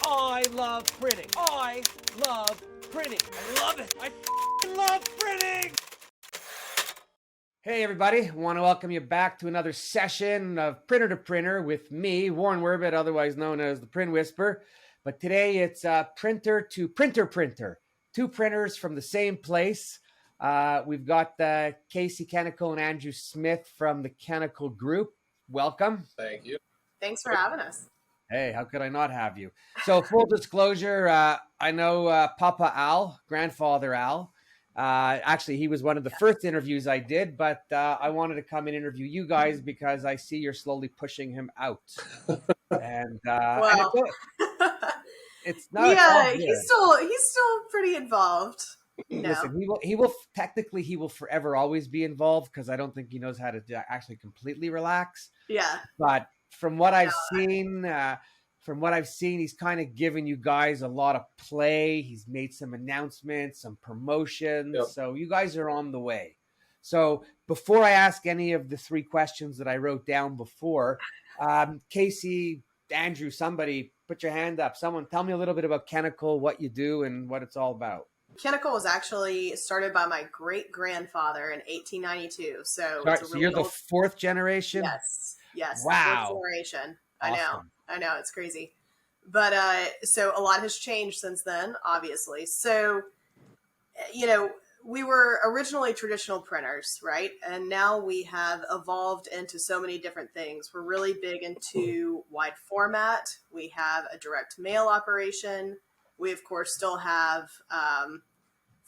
I love printing. I love printing. I love it. I love printing. Hey everybody, want to welcome you back to another session of Printer to Printer with me, Warren Werbitt, otherwise known as the Print Whisperer. But today it's printer to printer. Two printers from the same place. We've got Casey Kennickell and Andrew Smith from the Kennickell Group. Welcome. Thank you. Thanks for having us. Hey, how could I not have you? So full disclosure, I know Papa Al, Grandfather Al. Actually, he was one of the first interviews I did, but I wanted to come and interview you guys because I see you're slowly pushing him out. And, Well, it's not. yeah, he's still pretty involved. Listen, he will forever always be involved because I don't think he knows how to actually completely relax. Yeah. But from what I've seen, he's kind of given you guys a lot of play. He's made some announcements, some promotions. Yep. So you guys are on the way. So before I ask any of the three questions that I wrote down before, Casey, Andrew, somebody put your hand up. Someone tell me a little bit about Kennickell, what you do and what it's all about. Kennickell was actually started by my great-grandfather in 1892. So, Sorry, it's a so really you're the old... fourth generation? Yes. Wow. Fourth generation. Awesome. I know, it's crazy. But so a lot has changed since then, obviously. So, we were originally traditional printers, right? And now we have evolved into so many different things. We're really big into wide format. We have a direct mail operation. We, of course, still have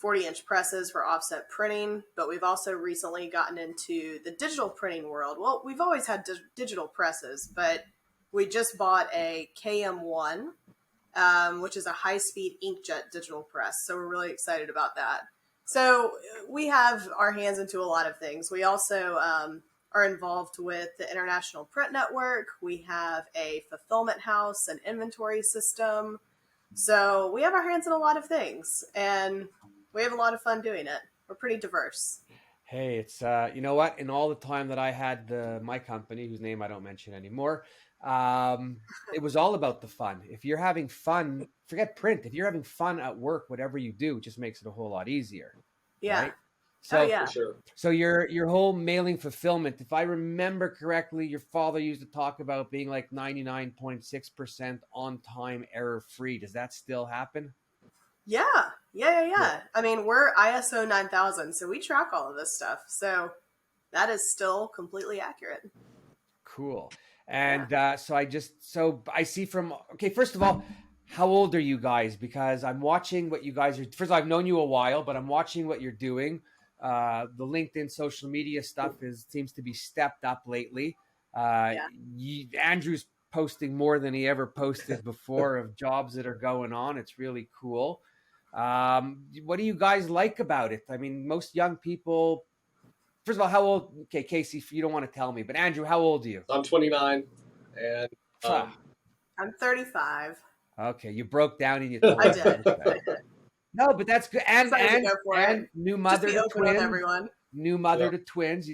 40-inch presses for offset printing, but we've also recently gotten into the digital printing world. Well, we've always had digital presses, but we just bought a KM1, which is a high-speed inkjet digital press. So we're really excited about that. So we have our hands into a lot of things. We also are involved with the International Print Network. We have a fulfillment house, an inventory system. So we have our hands in a lot of things, and we have a lot of fun doing it. We're pretty diverse. Hey, it's, you know what? In all the time that I had my company, whose name I don't mention anymore, it was all about the fun. If you're having fun, forget print. If you're having fun at work, whatever you do, it just makes it a whole lot easier. Yeah. Right? So, yeah. For sure. So your whole mailing fulfillment, if I remember correctly, your father used to talk about being like 99.6% on time, error free. Does that still happen? Yeah. I mean, we're ISO 9000, so we track all of this stuff. So that is still completely accurate. Cool. And so I see first of all, how old are you guys? Because I'm watching what you guys are. First of all, I've known you a while, but I'm watching what you're doing. The LinkedIn social media stuff seems to be stepped up lately. Andrew's posting more than he ever posted before of jobs that are going on. It's really cool. What do you guys like about it? I mean, most young people. First of all, how old? Okay, Casey, you don't want to tell me, but Andrew, how old are you? I'm 29, and I'm 35. Okay, you broke down and you told I did. No, but that's good. And new mother to twins. Everyone. New mother to twins.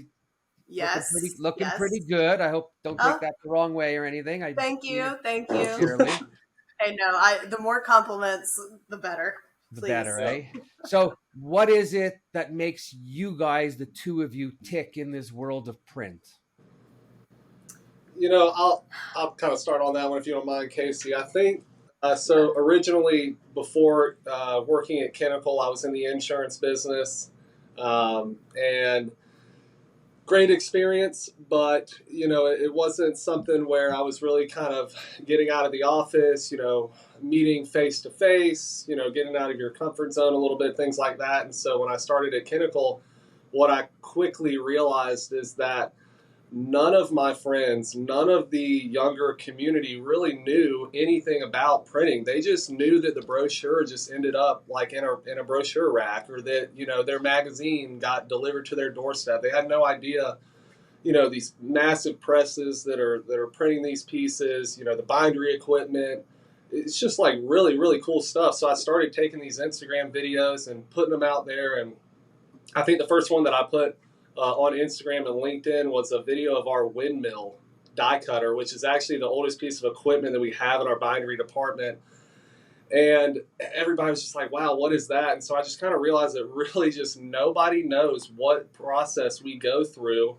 Yes. Looking pretty good. I hope don't take that the wrong way or anything. Thank you. Hey, no, the more compliments, the better. The better, eh? So what is it that makes you guys, the two of you, tick in this world of print? I'll kind of start on that one if you don't mind, Casey. I think so. Originally, before working at Kennickell, I was in the insurance business, and great experience, but it wasn't something where I was really kind of getting out of the office, meeting face to face, getting out of your comfort zone a little bit, things like that. And so when I started at Kennickell, what I quickly realized is that none of my friends, none of the younger community really knew anything about printing. They just knew that the brochure just ended up like in a brochure rack, or that, their magazine got delivered to their doorstep. They had no idea, these massive presses that are printing these pieces, the bindery equipment. It's just like really, really cool stuff. So I started taking these Instagram videos and putting them out there. And I think the first one that I put on Instagram and LinkedIn was a video of our windmill die cutter, which is actually the oldest piece of equipment that we have in our bindery department. And everybody was just like, wow, what is that? And so I just kind of realized that really just nobody knows what process we go through,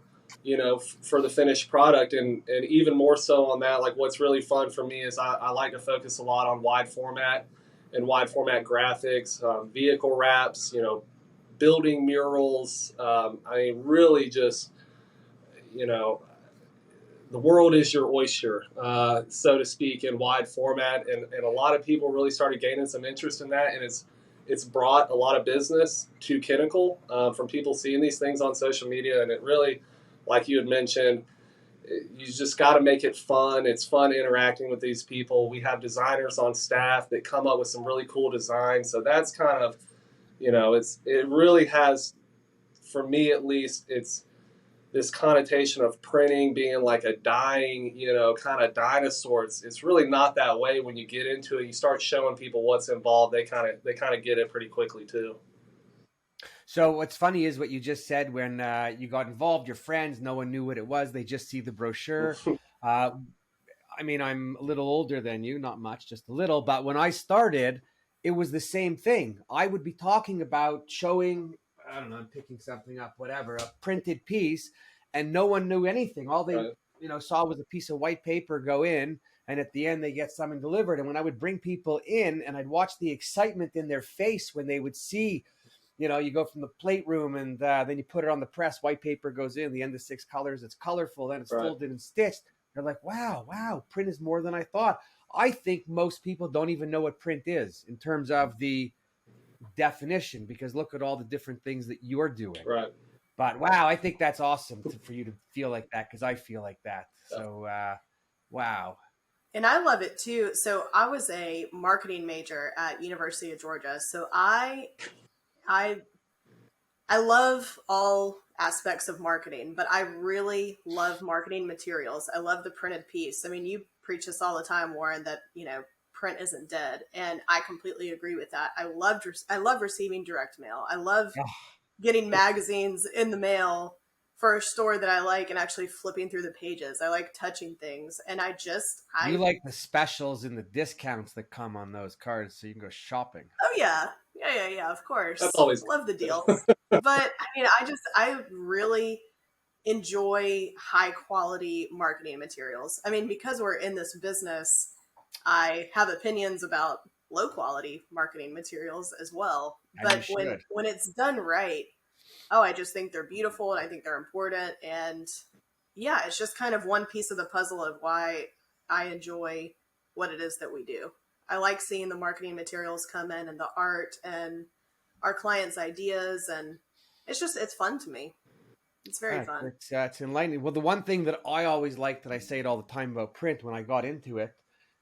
for the finished product. And even more so on that, like what's really fun for me is I like to focus a lot on wide format and wide format graphics, vehicle wraps, building murals. I mean, really just, you know, the world is your oyster, so to speak, in wide format, and a lot of people really started gaining some interest in that, and it's brought a lot of business to Kennickell from people seeing these things on social media, and it really, like you had mentioned, you just got to make it fun. It's fun interacting with these people. We have designers on staff that come up with some really cool designs, so that's kind of, it really has, for me at least, it's this connotation of printing being like a dying, kind of dinosaur. It's really not that way when you get into it. You start showing people what's involved. They kind of get it pretty quickly too. So what's funny is what you just said when you got involved, your friends, no one knew what it was. They just see the brochure. Uh, I mean, I'm a little older than you, not much, just a little. But when I started, it was the same thing. I would be talking about showing, I don't know, I'm picking something up, whatever, a printed piece, and no one knew anything. All they, Right. saw was a piece of white paper go in, and at the end they get something delivered. And when I would bring people in, and I'd watch the excitement in their face when they would see, you go from the plate room and then you put it on the press, white paper goes in, the end of 6 colors, it's colorful, then it's Right. folded and stitched. They're like, wow, print is more than I thought. I think most people don't even know what print is in terms of the definition, because look at all the different things that you're doing. Right. But wow, I think that's awesome for you to feel like that, because I feel like that. So, wow. And I love it too. So I was a marketing major at University of Georgia. So I I love all aspects of marketing, but I really love marketing materials. I love the printed piece. I mean, you preach this all the time, Warren, that, print isn't dead, and I completely agree with that. I love receiving direct mail. I love getting magazines in the mail for a store that I like and actually flipping through the pages. I like touching things, and You like the specials and the discounts that come on those cards so you can go shopping. oh yeah, of course, That's always love the deals. But I mean, I really enjoy high quality marketing materials. I mean, because we're in this business, I have opinions about low quality marketing materials as well. And you But should. when it's done right, oh, I just think they're beautiful and I think they're important. And yeah, it's just kind of one piece of the puzzle of why I enjoy what it is that we do. I like seeing the marketing materials come in and the art and our clients' ideas, and it's fun to me. It's very fun. It's enlightening. Well, the one thing that I always liked, that I say it all the time about print when I got into it,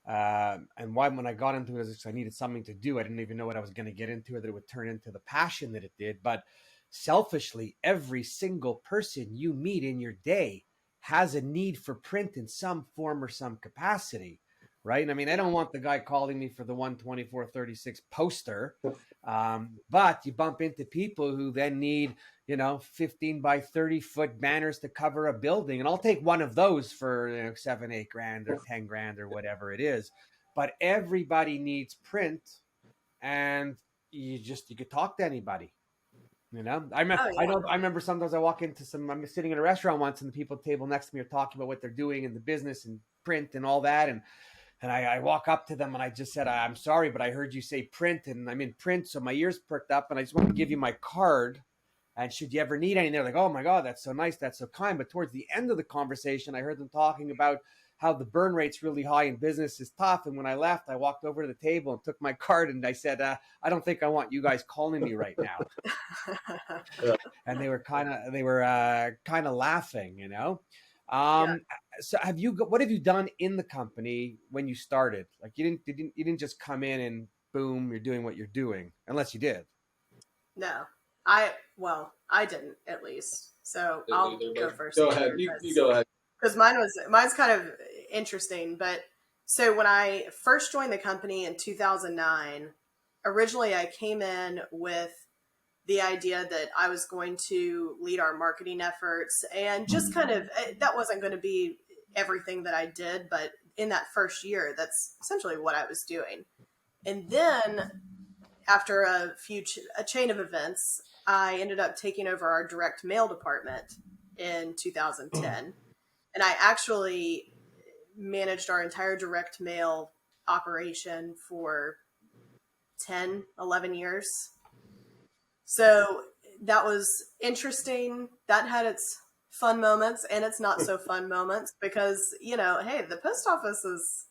and why when I got into it is because I needed something to do. I didn't even know what I was going to get into, or that it would turn into the passion that it did. But selfishly, every single person you meet in your day has a need for print in some form or some capacity, right? And I mean, I don't want the guy calling me for the 124-36 poster, but you bump into people who then need 15 by 30-foot banners to cover a building. And I'll take one of those for 7-8 grand or 10 grand or whatever it is. But everybody needs print, and you could talk to anybody. Oh yeah. I remember sometimes I walk into I'm sitting in a restaurant once, and the people at the table next to me are talking about what they're doing in the business and print and all that. And I walk up to them and I just said, I'm sorry, but I heard you say print, and I'm in print. So my ears perked up, and I just want to give you my card. And should you ever need anything, they're like, oh my God, that's so nice. That's so kind. But towards the end of the conversation, I heard them talking about how the burn rate's really high and business is tough. And when I left, I walked over to the table and took my card, and I said, I don't think I want you guys calling me right now. Yeah. And they were kind of laughing. Yeah. So what have you done in the company when you started? Like you didn't just come in and boom, you're doing what you're doing, unless you did. No, I didn't, at least. So Didn't I'll either, go but first go here ahead. You go ahead. because mine's kind of interesting. But so when I first joined the company in 2009, originally I came in with the idea that I was going to lead our marketing efforts, and just kind of that wasn't going to be everything that I did, but in that first year, that's essentially what I was doing. And then after a chain of events, I ended up taking over our direct mail department in 2010. And I actually managed our entire direct mail operation for 10, 11 years. So that was interesting. That had its fun moments and its not so fun moments because, hey, the post office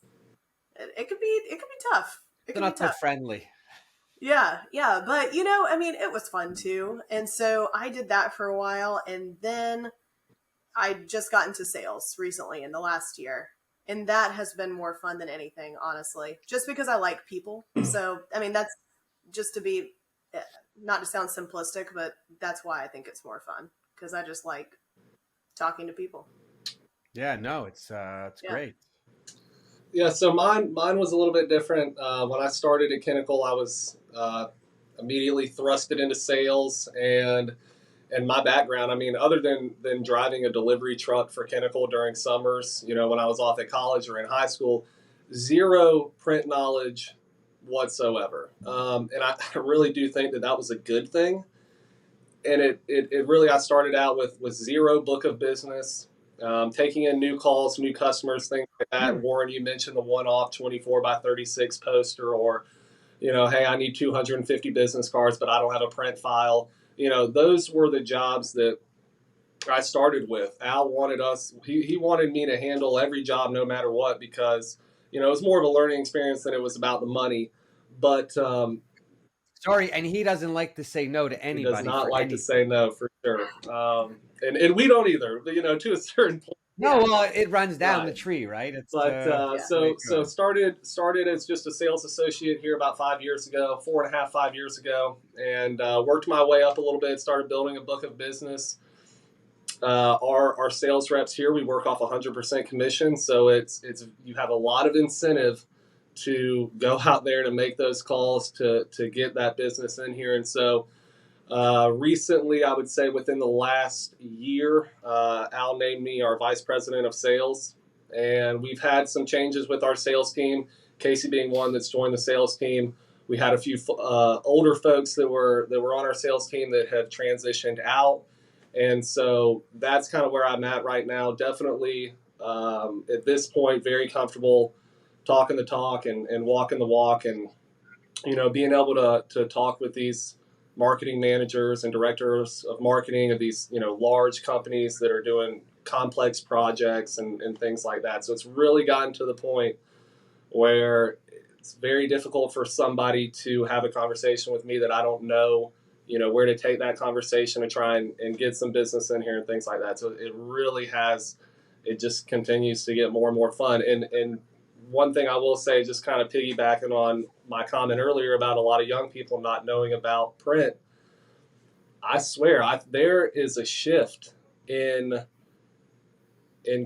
it could be tough. It They're could be not so tough. friendly. Yeah, yeah, but it was fun too. And so I did that for a while, and then I just got into sales recently in the last year. And that has been more fun than anything, honestly, just because I like people. So, that's just to be, eh, not to sound simplistic, but that's why I think it's more fun because I just like talking to people. Yeah, no, it's Yeah. great. Yeah, so mine was a little bit different. When I started at Kennickell, I was immediately thrusted into sales, and my background. I mean, other than driving a delivery truck for Kennickell during summers, when I was off at college or in high school, zero print knowledge whatsoever. And I really do think that was a good thing. And it really, I started out with zero book of business, taking in new calls, new customers, things like that. Warren, you mentioned the one-off 24 by 36 poster, or hey, I need 250 business cards, but I don't have a print file. Those were the jobs that I started with. Al wanted he wanted me to handle every job no matter what, because, it was more of a learning experience than it was about the money. But Sorry, and he doesn't like to say no to he does anybody not for like to anything. say no, for sure. And we don't either, but, to a certain point. No, Yeah. well, it runs down the Right. tree, right? It's But Yeah. the way so it so goes. started as just a sales associate here about 5 years ago, 4.5, 5 years ago, and worked my way up a little bit. Started building a book of business. Our sales reps here, we work off 100% commission, so it's you have a lot of incentive to go out there to make those calls to get that business in here. And so recently, I would say within the last year, Al named me our vice president of sales, and we've had some changes with our sales team. Casey being one that's joined the sales team. We had a few older folks that were on our sales team that have transitioned out, and so that's kind of where I'm at right now. Definitely at this point, very comfortable talking the talk and walking the walk, and being able to talk with these marketing managers and directors of marketing of these large companies that are doing complex projects and things like that. So it's really gotten to the point where it's very difficult for somebody to have a conversation with me that I don't know where to take that conversation to try and get some business in here and things like that. So it really has, it just continues to get more and more fun. And one thing I will say, just kind of piggybacking on my comment earlier about a lot of young people not knowing about print, I swear there is a shift in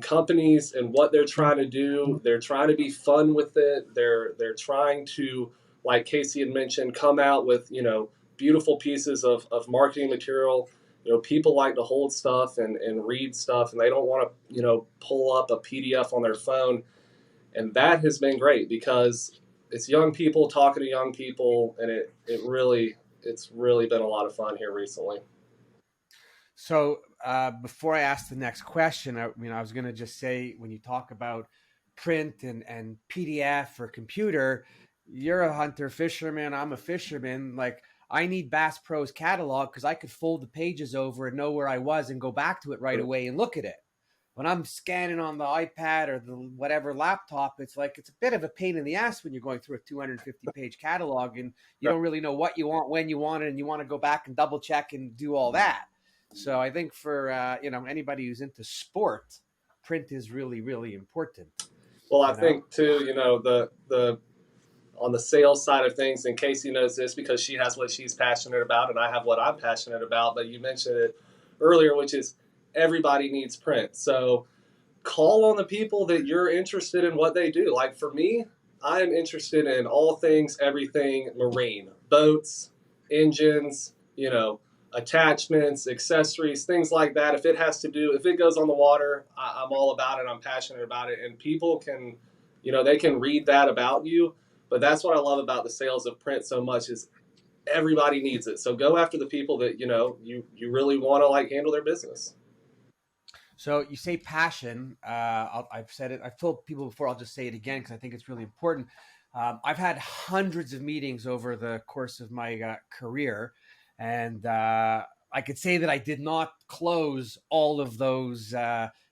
companies and what they're trying to do. They're trying to be fun with it. They're trying to, like Casey had mentioned, come out with beautiful pieces of marketing material. People like to hold stuff and read stuff, and they don't want to pull up a PDF on their phone. And that has been great because it's young people talking to young people, and it's really been a lot of fun here recently. So before I ask the next question, I was going to just say, when you talk about print and PDF or computer, you're a hunter fisherman. I'm a fisherman. Like, I need Bass Pro's catalog because I could fold the pages over and know where I was and go back to it right away and look at it. When I'm scanning on the iPad or the whatever laptop, it's a bit of a pain in the ass when you're going through a 250 page catalog and you don't really know what you want, when you want it, and you want to go back and double check and do all that. So I think for anybody who's into sport, print is really, really important. Well, I think too, the on the sales side of things, and Casey knows this because she has what she's passionate about, and I have what I'm passionate about. But you mentioned it earlier, which is everybody needs print. So call on the people that you're interested in what they do. Like for me, I am interested in all things, everything marine, boats, engines, attachments, accessories, things like that. If it goes on the water, I'm all about it. I'm passionate about it. And people can, they can read that about you, But that's what I love about the sales of print so much is everybody needs it. So go after the people that, you really want to like handle their business. So you say passion. I've said it. I've told people before. I'll just say it again because I think it's really important. I've had hundreds of meetings over the course of my career, and I could say that I did not close all of those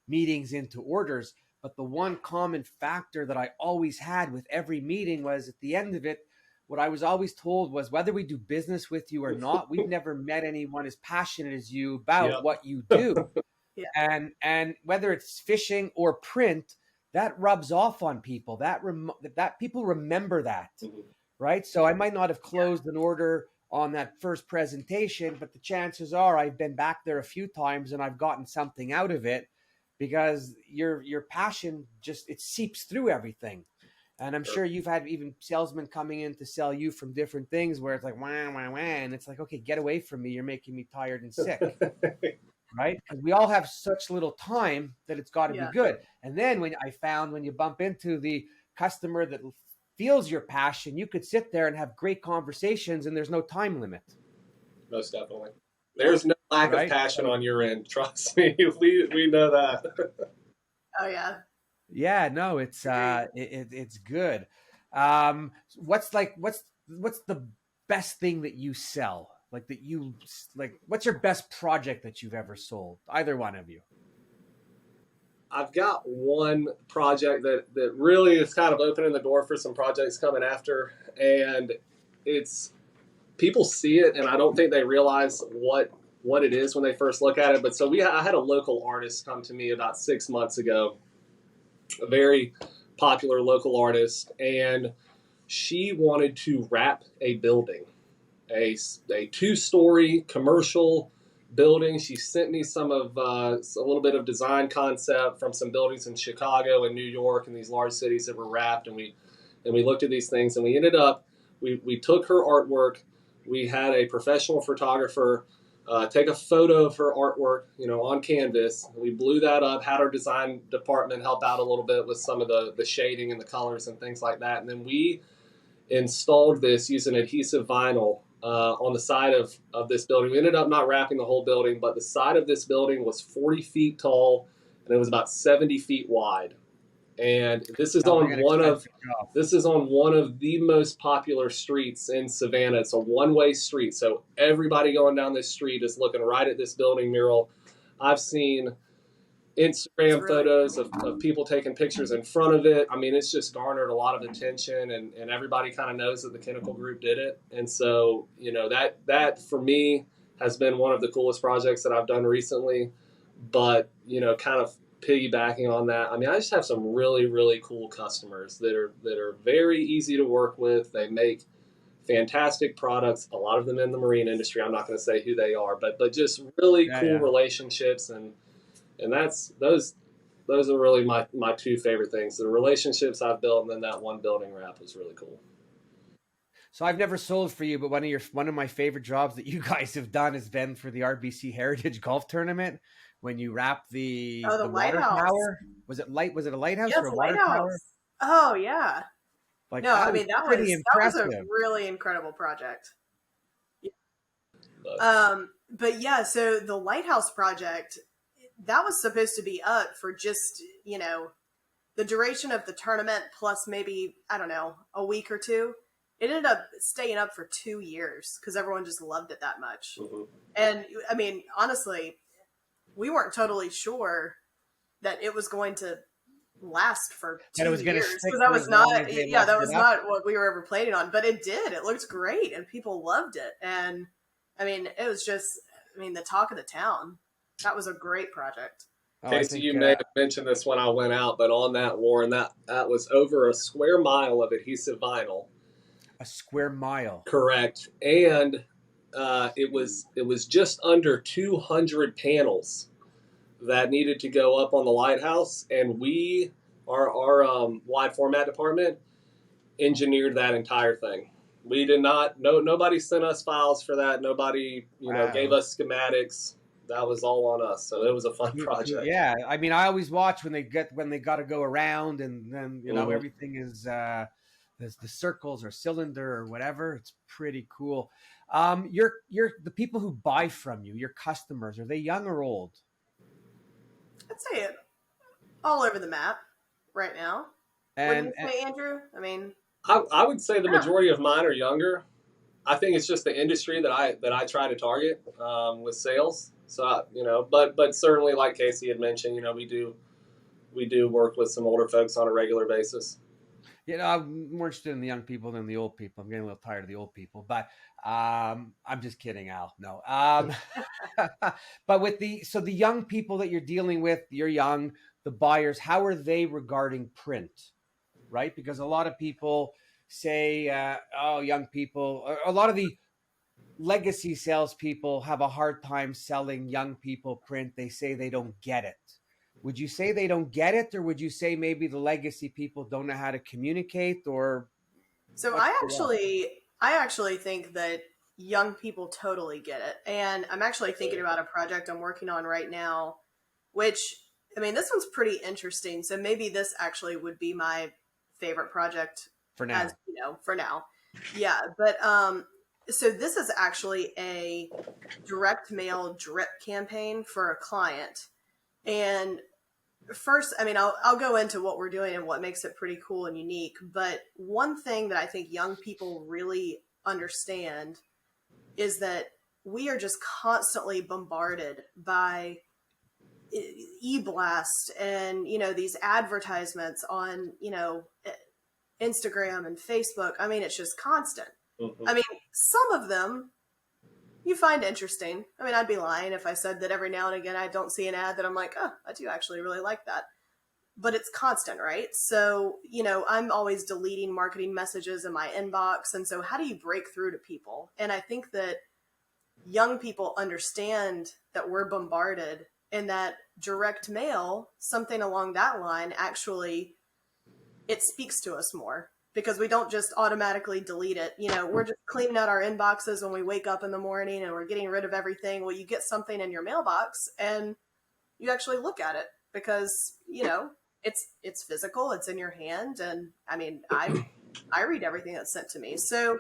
meetings into orders. But the one common factor that I always had with every meeting was at the end of it, what I was always told was whether we do business with you or not, we've never met anyone as passionate as you about what you do. Yeah. And whether it's fishing or print, that rubs off on people. That people remember that, right? So I might not have closed an order on that first presentation, but the chances are I've been back there a few times and I've gotten something out of it because your passion it seeps through everything. And I'm sure you've had even salesmen coming in to sell you from different things where it's like, wah, wah, wah, and it's like, okay, get away from me. You're making me tired and sick. Right? Because we all have such little time that it's got to be good. And then when you bump into the customer that feels your passion, you could sit there and have great conversations and there's no time limit. Most definitely. There's no lack of passion on your end. Trust me. We know that. Oh yeah. Yeah, no, it's good. What's the best thing that you sell? What's your best project that you've ever sold? Either one of you. I've got one project that really is kind of opening the door for some projects coming after, and it's people see it, and I don't think they realize what it is when they first look at it. But so I had a local artist come to me about 6 months ago, a very popular local artist, and she wanted to wrap a building, a 2-story commercial building. She sent me some of a little bit of design concept from some buildings in Chicago and New York and these large cities that were wrapped, and we looked at these things, and we ended up we took her artwork. We had a professional photographer take a photo of her artwork, on canvas. We blew that up, had our design department help out a little bit with some of the shading and the colors and things like that. And then we installed this using adhesive vinyl on the side of this building. We ended up not wrapping the whole building, but the side of this building was 40 feet tall and it was about 70 feet wide. And this is on one of the most popular streets in Savannah. It's a one-way street, so everybody going down this street is looking right at this building mural. I've seen Instagram photos of people taking pictures in front of it. I mean, it's just garnered a lot of attention, and everybody kind of knows that the Kennickell Group did it. And so, that for me has been one of the coolest projects that I've done recently. But, kind of piggybacking on that, I mean, I just have some really, really cool customers that are very easy to work with. They make fantastic products, a lot of them in the marine industry. I'm not going to say who they are, but just really cool relationships, and those are really my two favorite things. The relationships I've built, and then that one building wrap was really cool. So I've never sold for you, but one of my favorite jobs that you guys have done has been for the RBC Heritage Golf Tournament. When you wrap the water tower, was it a lighthouse or a water tower? Oh yeah. That was a really incredible project. But yeah, so the lighthouse project, that was supposed to be up for just, the duration of the tournament plus maybe, I don't know, a week or two. It ended up staying up for 2 years because everyone just loved it that much. Mm-hmm. And I mean, honestly, we weren't totally sure that it was going to last for 2 years because that was not what we were ever planning on, but it did. It looked great and people loved it. And I mean, it was just, the talk of the town. That was a great project. Casey, you may have mentioned this when I went out, but on that, Warren, that was over a square mile of adhesive vinyl. A square mile. Correct. And it was just under 200 panels that needed to go up on the lighthouse, and our wide format department engineered that entire thing. We did not. Nobody sent us files for that. Nobody, gave us schematics. That was all on us. So it was a fun project. Yeah, I mean, I always watch when they got to go around, and then everything is. the circles or cylinder or whatever. It's pretty cool. The people who buy from you, your customers, are they young or old? I'd say it all over the map right now. Wouldn't And, you say, Andrew? I mean, I would say the I don't know. majority of mine are younger. I think it's just the industry that I try to target with sales. So but certainly, like Casey had mentioned, we do work with some older folks on a regular basis. I'm more interested in the young people than the old people. I'm getting a little tired of the old people, but I'm just kidding, Al. No. But the young people that you're dealing with, you're young, the buyers, how are they regarding print? Right? Because a lot of people say, young people, a lot of the legacy salespeople have a hard time selling young people print. They say they don't get it. Would you say they don't get it, or would you say maybe the legacy people don't know how to communicate, or So what's I the what? actually, I actually think that young people totally get it, and I'm actually thinking about a project I'm working on right now, which I mean, this one's pretty interesting. So maybe this actually would be my favorite project, For as now? you know, for now. Yeah, but so this is actually a direct mail drip campaign for a client, and first, I mean, I'll go into what we're doing and what makes it pretty cool and unique. But one thing that I think young people really understand is that we are just constantly bombarded by e-blast and these advertisements on Instagram and Facebook. I mean, it's just constant. Mm-hmm. I mean, some of them you find interesting. I mean, I'd be lying if I said that every now and again I don't see an ad that I'm like, oh, I do actually really like that. But it's constant, right? So, I'm always deleting marketing messages in my inbox. And so how do you break through to people? And I think that young people understand that we're bombarded, and that direct mail, something along that line, actually, it speaks to us more because we don't just automatically delete it. We're just cleaning out our inboxes when we wake up in the morning and we're getting rid of everything. Well, you get something in your mailbox and you actually look at it because it's physical, it's in your hand, and I mean, I read everything that's sent to me. So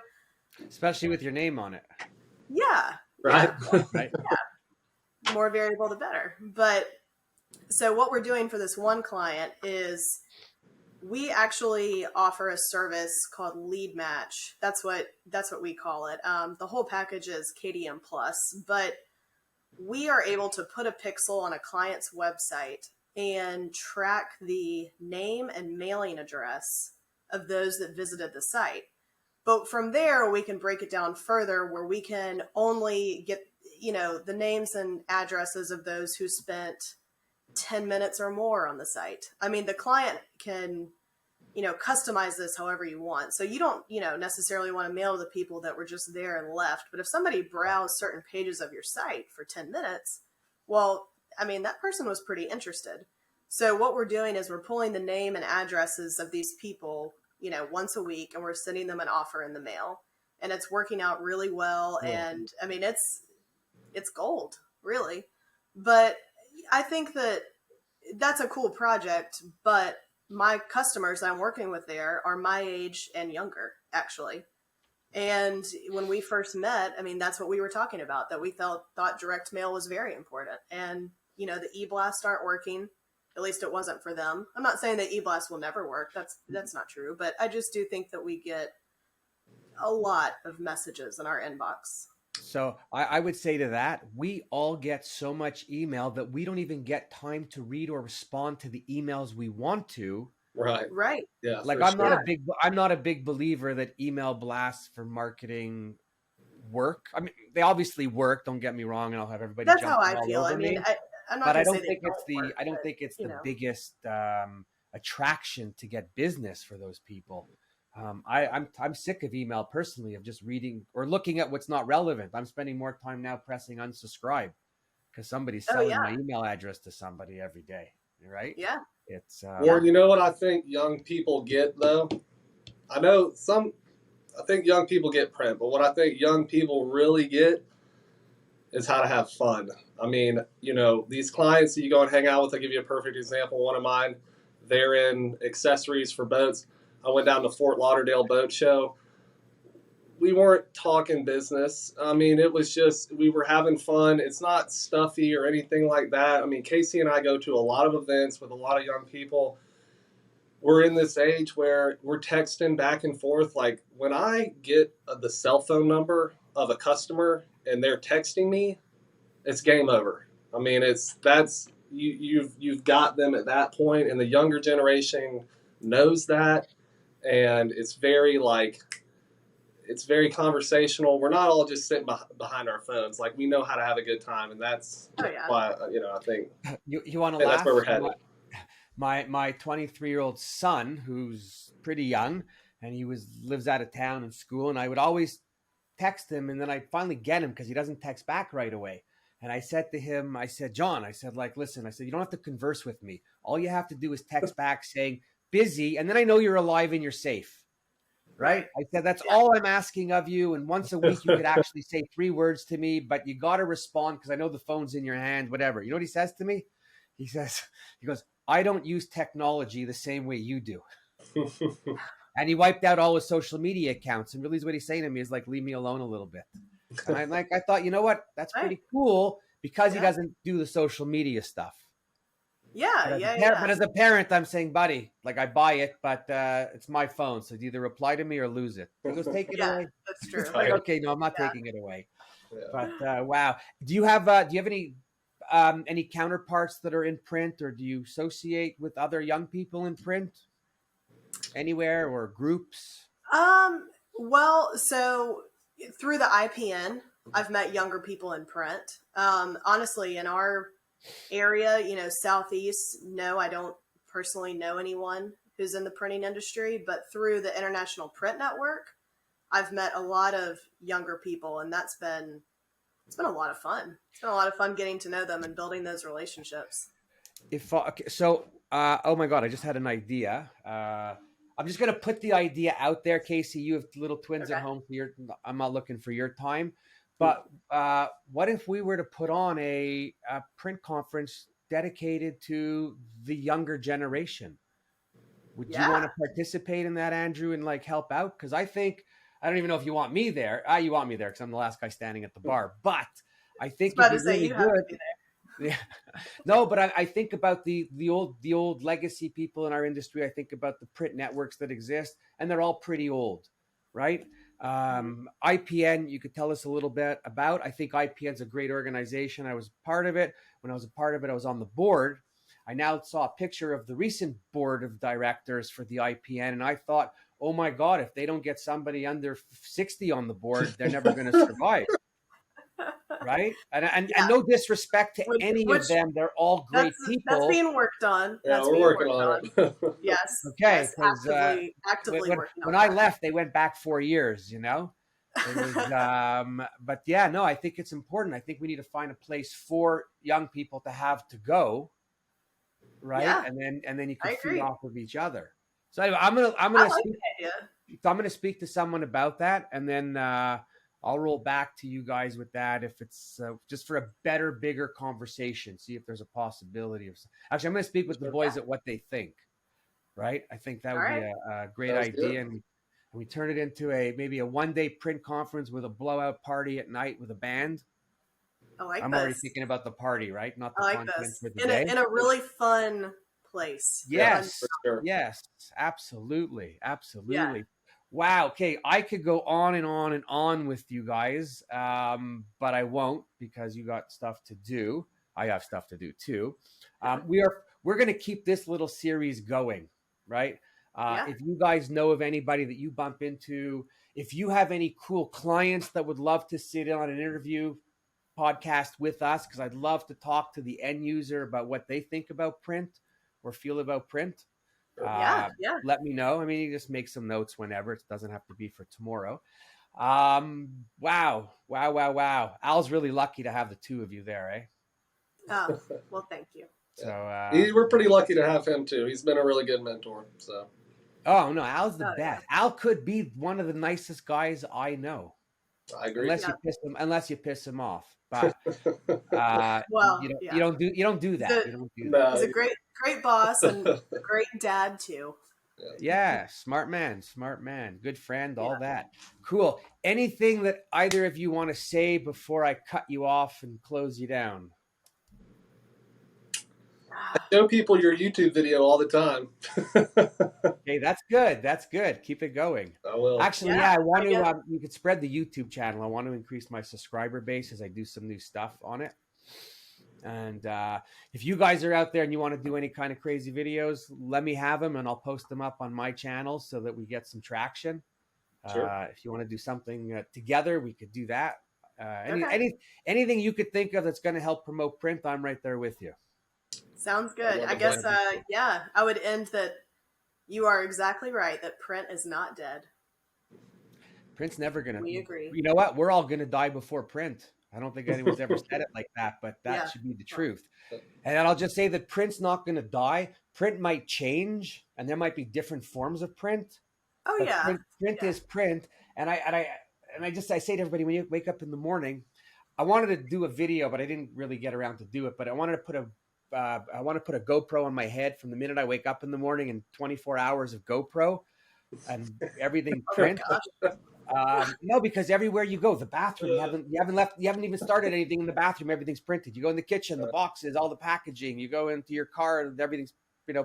Especially with your name on it, yeah, Right. right? more variable the better. But so what we're doing for this one client is we actually offer a service called Lead Match. That's what we call it. The whole package is KDM Plus, but we are able to put a pixel on a client's website and track the name and mailing address of those that visited the site. But from there, we can break it down further where we can only get, the names and addresses of those who spent 10 minutes or more on the site. I mean, the client can, customize this however you want. So you don't, necessarily want to mail to the people that were just there and left. But if somebody browsed certain pages of your site for 10 minutes, well, I mean, that person was pretty interested. So what we're doing is we're pulling the name and addresses of these people, once a week, and we're sending them an offer in the mail. And it's working out really well. Cool. And I mean, it's gold, really. But I think that that's a cool project, but my customers I'm working with there are my age and younger, actually. And when we first met, I mean, that's what we were talking about, that we thought direct mail was very important. And, the e-blasts aren't working. At least it wasn't for them. I'm not saying that e-blast will never work. That's not true. But I just do think that we get a lot of messages in our inbox. So I would say to that, we all get so much email that we don't even get time to read or respond to the emails we want to. Right. Right. Yeah. Like for sure. I'm not a big believer that email blasts for marketing work. I mean, they obviously work. Don't get me wrong, and I'll have everybody That's how jumping I all feel. I over mean, me. I'm not But I going to say don't they think don't it's the work, I don't but, think it's the biggest attraction to get business for those people. I'm sick of email personally, of just reading or looking at what's not relevant. I'm spending more time now pressing unsubscribe because somebody's oh, selling yeah. my email address to somebody every day, right? Yeah. It's Or you know what I think young people get though? I think young people get print, but what I think young people really get is how to have fun. I mean, these clients that you go and hang out with, I'll give you a perfect example. One of mine, they're in accessories for boats. I went down to Fort Lauderdale Boat Show. We weren't talking business. I mean, it was just, we were having fun. It's not stuffy or anything like that. I mean, Casey and I go to a lot of events with a lot of young people. We're in this age where we're texting back and forth. Like when I get the cell phone number of a customer and they're texting me, it's game over. I mean, you've got them at that point, and the younger generation knows that, and it's very conversational. We're not all just sitting behind our phones. Like we know how to have a good time, and that's why I think you want to laugh. That's where we're headed. My 23-year-old son, who's pretty young, and he lives out of town in school, and I would always text him, and then I finally get him because he doesn't text back right away. And I said to him, I said, John, I said, like, listen, I said, you don't have to converse with me. All you have to do is text back saying busy, and then I know you're alive and you're safe. Right? I said, that's all I'm asking of you. And once a week, you could actually say 3 words to me, but you got to respond because I know the phone's in your hand, whatever. You know what he says to me? He goes, I don't use technology the same way you do. And he wiped out all his social media accounts. And really what he's saying to me is like, leave me alone a little bit. And I thought, you know what? That's pretty cool because he doesn't do the social media stuff. But as a parent, I'm saying, buddy, like I buy it, but it's my phone. So either reply to me or lose it. He goes, take it away. That's true. Like, okay, no, I'm not taking it away. Yeah. But wow. Do you have any counterparts that are in print, or do you associate with other young people in print anywhere or groups? Well, so through the IPN, I've met younger people in print. Honestly, in our area, Southeast, no, I don't personally know anyone who's in the printing industry, but through the International Print Network, I've met a lot of younger people, and it's been a lot of fun. It's been a lot of fun getting to know them and building those relationships. Oh my God, I just had an idea. I'm just going to put the idea out there, Casey. You have little twins at home. I'm not looking for your time. But what if we were to put on a print conference dedicated to the younger generation? Would you want to participate in that, Andrew, and like help out? Because I don't even know if you want me there. You want me there because I'm the last guy standing at the bar. But I think it'd be really good. Yeah. No, but I think about the old legacy people in our industry. I think about the print networks that exist, and they're all pretty old, right? IPN, you could tell us a little bit about. I think IPN's a great organization. I was part of it. When I was a part of it, I was on the board. I now saw a picture of the recent board of directors for the IPN, and I thought, oh my God, if they don't get somebody under 60 on the board, they're never going to survive. Right? And no disrespect to any of them. They're all great people. That's being worked on. Yeah, we're working on it. Yes. Okay. Yes, actively working on it. When I left, they went back 4 years, It was, but yeah, no, I think it's important. I think we need to find a place for young people to have to go. Right. Yeah. And then you can feed off of each other. So anyway, I'm going to speak to someone about that. And then, I'll roll back to you guys with that if it's just for a better, bigger conversation. See if there's a possibility of. Actually, I'm going to speak with the boys at what they think. Right? I think that would be a great idea, and we turn it into maybe a one-day print conference with a blowout party at night with a band. I'm already thinking about the party, right? Not the content for the day. In a really fun place. Yes, yes, absolutely. Yeah. Wow. Okay. I could go on and on and on with you guys, but I won't because you got stuff to do. I have stuff to do too. We're going to keep this little series going, right? If you guys know of anybody that you bump into, if you have any cool clients that would love to sit in on an interview podcast with us, because I'd love to talk to the end user about what they think about print or feel about print. Let me know. I mean, you just make some notes whenever. It doesn't have to be for tomorrow. Wow. Al's really lucky to have the two of you there, eh? Oh, well, thank you. So we're pretty lucky to have him too. He's been a really good mentor. So. Oh no, Al's the best. Yeah. Al could be one of the nicest guys I know. I agree. Unless you piss him off. But you don't do that. He's a great boss and a great dad too. Yeah, smart man, good friend, all that. Cool. Anything that either of you want to say before I cut you off and close you down? Show people your YouTube video all the time. Okay, that's good. That's good. Keep it going. I will. Actually, Yeah, I want I to. get it. You could spread the YouTube channel. I want to increase my subscriber base as I do some new stuff on it. And if you guys are out there and you want to do any kind of crazy videos, let me have them and I'll post them up on my channel so that we get some traction. Sure. If you want to do something together, we could do that. Okay. Anything you could think of that's going to help promote print, I'm right there with you. Sounds I good. love I it. guess, yeah, I would end that you are exactly right, that print is not dead. Print's never going to. We agree. You know what? We're all going to die before print. I don't think anyone's ever said it like that, but that Yeah. should be the truth. And I'll just say that print's not going to die. Print might change, and there might be different forms of print. Oh, But yeah. print Yeah. is print. And I say to everybody, when you wake up in the morning, I wanted to do a video, but I didn't really get around to do it. But I wanted to put a GoPro on my head from the minute I wake up in the morning, and 24 hours of GoPro and everything Oh, my print. gosh. No, because everywhere you go, the bathroom, you haven't even started anything in the bathroom. Everything's printed. You go in the kitchen, the boxes, all the packaging. You go into your car, and everything's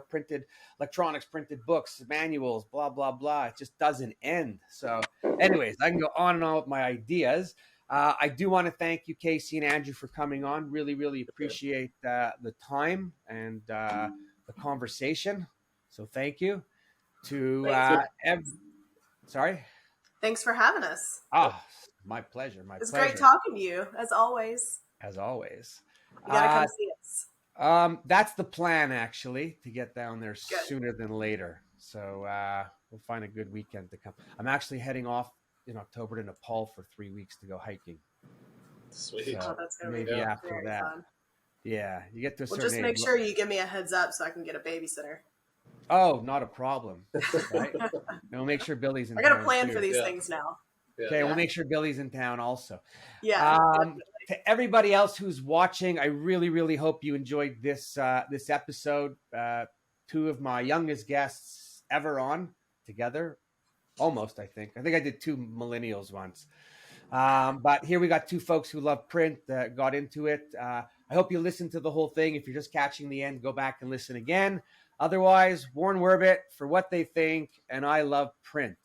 printed, electronics, printed books, manuals, blah blah blah. It just doesn't end. So, anyways, I can go on and on with my ideas. I do want to thank you, Casey and Andrew, for coming on. Really, really appreciate the time and the conversation. So, thank you to sorry. Thanks for having us. Ah, my pleasure. My It's pleasure. great talking to you, as always. As always. You got to come see us. That's the plan, actually, to get down there Good. sooner than later. So we'll find a good weekend to come. I'm actually heading off in October to Nepal for 3 weeks to go hiking. Sweet. So Oh, that's going to maybe be after very that. fun. Yeah, you get to a Well, certain just make age. sure you give me a heads up so I can get a babysitter. Oh, not a problem. Right? And we'll make sure Billy's in I town. got a plan too. for these Yeah. things now. Yeah. Okay, we'll make sure Billy's in town also. Yeah. To everybody else who's watching, I really, really hope you enjoyed this this episode. Two of my youngest guests ever on together, almost. I think I did two millennials once, but here we got two folks who love print that got into it. I hope you listen to the whole thing. If you're just catching the end, go back and listen again. Otherwise, Warren Werbitt for What They Think, and I love print.